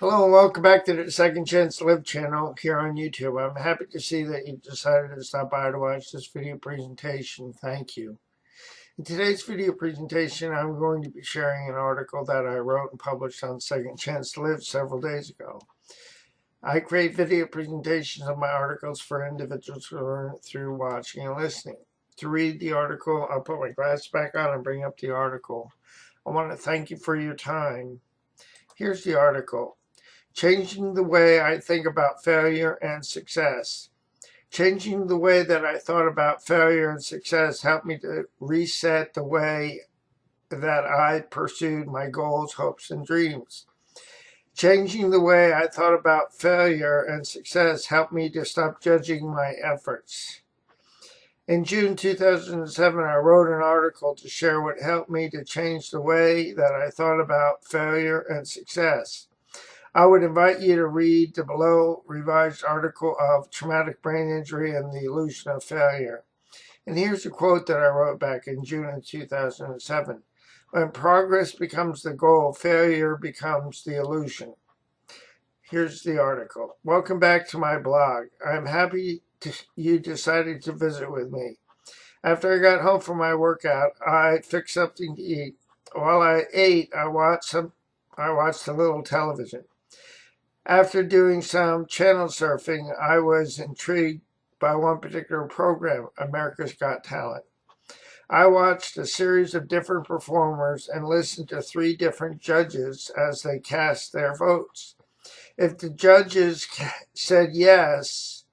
Hello and welcome back to the Second Chance to Live channel here on YouTube. I'm happy to see that you've decided to stop by to watch this video presentation. Thank you. In today's video presentation, I'm going to be sharing an article that I wrote and published on Second Chance to Live several days ago. I create video presentations of my articles for individuals to learn through watching and listening. To read the article, I'll put my glasses back on and bring up the article. I want to thank you for your time. Here's the article. Changing the way I think about failure and success. Changing the way that I thought about failure and success helped me to reset the way that I pursued my goals, hopes, and dreams. Changing the way I thought about failure and success helped me to stop judging my efforts. In June 2007, I wrote an article to share what helped me to change the way that I thought about failure and success. I would invite you to read the below revised article of Traumatic Brain Injury and the Illusion of Failure. And here's a quote that I wrote back in June of 2007. When progress becomes the goal, failure becomes the illusion. Here's the article. Welcome back to my blog. I'm happy you decided to visit with me. After I got home from my workout, I fixed something to eat. While I ate, I watched a little television. After doing some channel surfing, I was intrigued by one particular program, America's Got Talent. I watched a series of different performers and listened to 3 different judges as they cast their votes. If the judges said yes,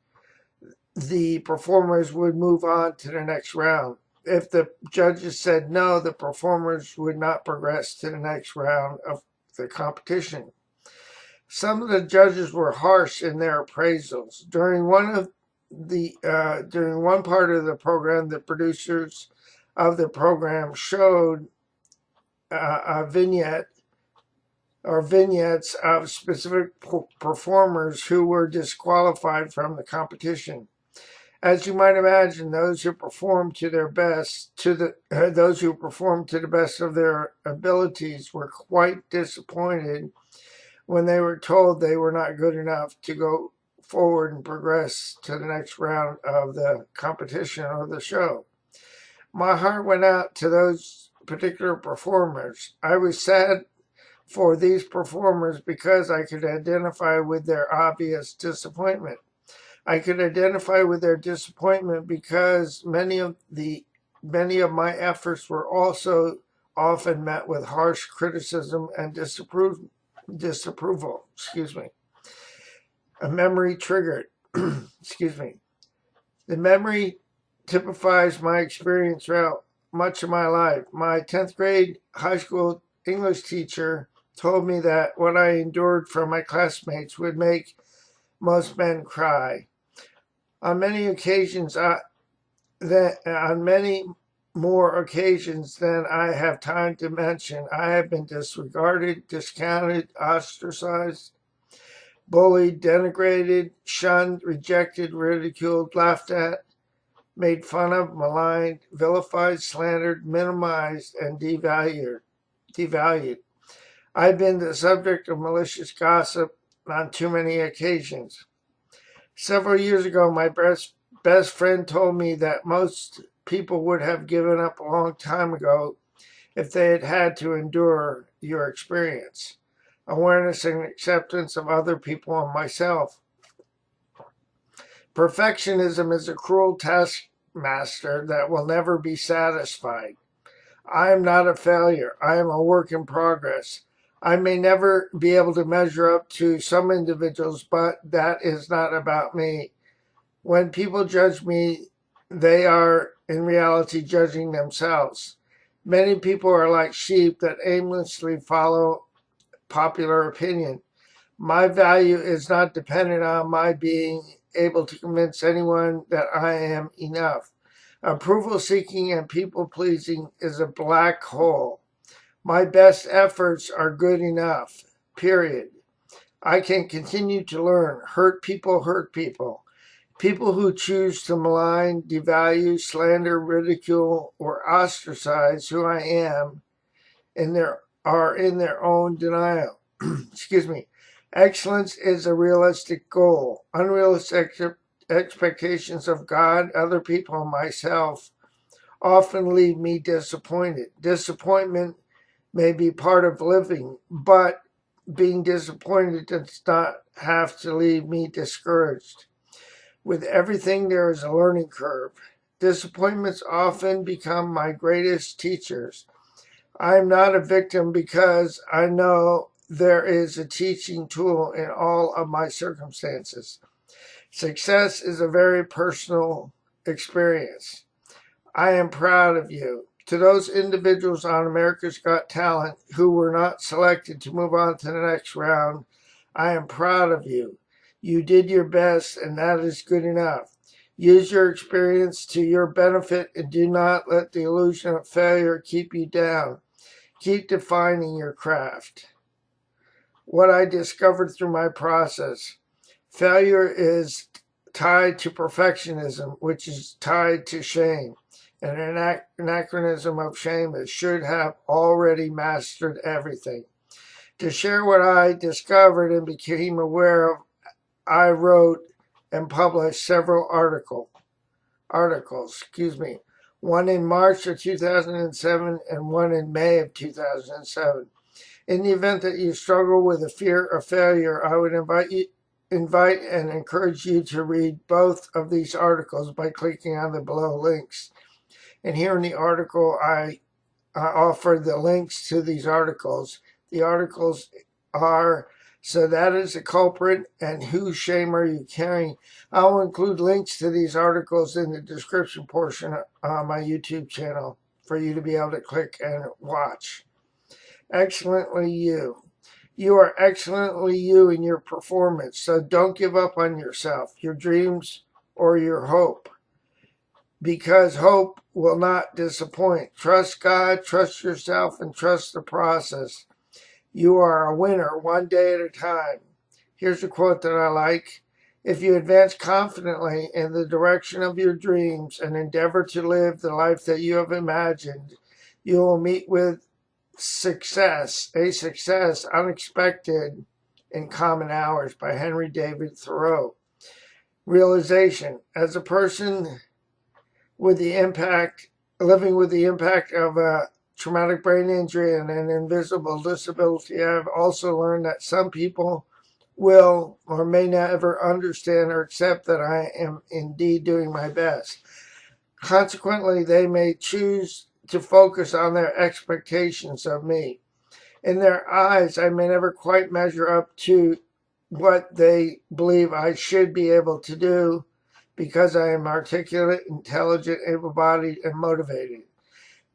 the performers would move on to the next round. If the judges said no, the performers would not progress to the next round of the competition. Some of the judges were harsh in their appraisals. During one part of the program, the producers of the program showed a vignette or vignettes of specific performers who were disqualified from the competition. As you might imagine, those who performed to the best of their abilities were quite disappointed when they were told they were not good enough to go forward and progress to the next round of the competition or the show. My heart went out to those particular performers. I was sad for these performers because I could identify with their obvious disappointment. I could identify with their disappointment because many of my efforts were also often met with harsh criticism and disapproval. A memory triggered. Excuse me. The memory typifies my experience throughout much of my life. My 10th grade high school English teacher told me that what I endured from my classmates would make most men cry. On many more occasions than I have time to mention, I have been disregarded, discounted, ostracized, bullied, denigrated, shunned, rejected, ridiculed, laughed at, made fun of, maligned, vilified, slandered, minimized, and devalued. I've been the subject of malicious gossip on too many occasions. Several years ago, my best friend told me that most people would have given up a long time ago if they had had to endure your experience. Awareness and acceptance of other people and myself. Perfectionism is a cruel taskmaster that will never be satisfied. I am not a failure. I am a work in progress. I may never be able to measure up to some individuals, but that is not about me. When people judge me, they are in reality judging themselves. Many people are like sheep that aimlessly follow popular opinion. My value is not dependent on my being able to convince anyone that I am enough. Approval seeking and people pleasing is a black hole. My best efforts are good enough, period. I can continue to learn. Hurt people hurt people. People who choose to malign, devalue, slander, ridicule, or ostracize who I am are in their own denial. Excuse me. Excellence is a realistic goal. Unrealistic expectations of God, other people, and myself often leave me disappointed. Disappointment may be part of living, but being disappointed does not have to leave me discouraged. With everything, there is a learning curve. Disappointments often become my greatest teachers. I am not a victim because I know there is a teaching tool in all of my circumstances. Success is a very personal experience. I am proud of you. To those individuals on America's Got Talent who were not selected to move on to the next round, I am proud of you. You did your best, and that is good enough. Use your experience to your benefit and do not let the illusion of failure keep you down. Keep defining your craft. What I discovered through my process: failure is tied to perfectionism, which is tied to shame. And an anachronism of shame is should have already mastered everything. To share what I discovered and became aware of, I wrote and published several articles, one in March of 2007 and one in May of 2007. In the event that you struggle with a fear of failure, I would invite and encourage you to read both of these articles by clicking on the below links. And here in the article, I offer the links to these articles. The articles are So That Is a Culprit and Whose Shame Are You Carrying? I will include links to these articles in the description portion of my YouTube channel for you to be able to click and watch. Excellently you. You are excellently you in your performance, so don't give up on yourself, your dreams, or your hope, because hope will not disappoint. Trust God, trust yourself, and trust the process. You are a winner one day at a time. Here's a quote that I like. If you advance confidently in the direction of your dreams and endeavor to live the life that you have imagined, you will meet with a success unexpected in common hours, by Henry David Thoreau. Realization: as a person with the impact, living with the impact of a traumatic brain injury and an invisible disability, I have also learned that some people will or may never understand or accept that I am indeed doing my best. Consequently, they may choose to focus on their expectations of me. In their eyes, I may never quite measure up to what they believe I should be able to do because I am articulate, intelligent, able-bodied, and motivated.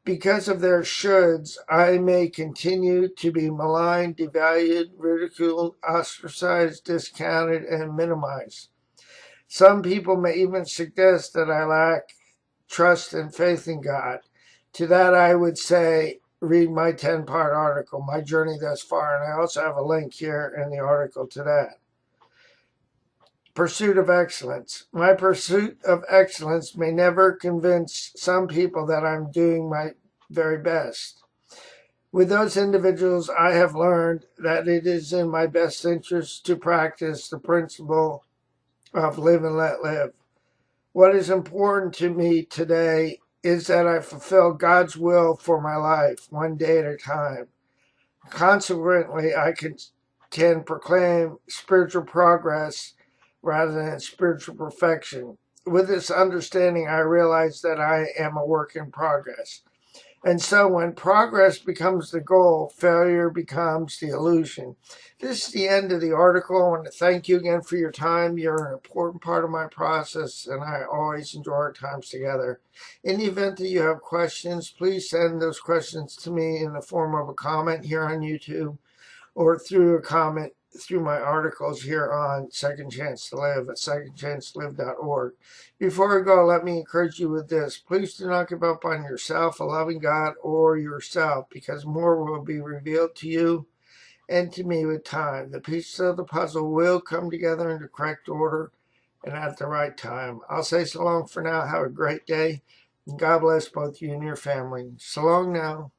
Because of their shoulds, I may continue to be maligned, devalued, ridiculed, ostracized, discounted, and minimized. Some people may even suggest that I lack trust and faith in God. To that I would say, read my 10-part article, My Journey Thus Far, and I also have a link here in the article to that. Pursuit of excellence. My pursuit of excellence may never convince some people that I'm doing my very best. With those individuals, I have learned that it is in my best interest to practice the principle of live and let live. What is important to me today is that I fulfill God's will for my life, one day at a time. Consequently, I can proclaim spiritual progress rather than spiritual perfection. With this understanding, I realize that I am a work in progress. And so when progress becomes the goal, failure becomes the illusion. This is the end of the article. I want to thank you again for your time. You're an important part of my process, and I always enjoy our times together. In the event that you have questions, please send those questions to me in the form of a comment here on YouTube, or through a comment through my articles here on Second Chance to Live at secondchancelive.org. Before I go, let me encourage you with this. Please do not give up on yourself, a loving God, or yourself, because more will be revealed to you and to me with time. The pieces of the puzzle will come together in the correct order and at the right time. I'll say so long for now. Have a great day. And God bless both you and your family. So long now.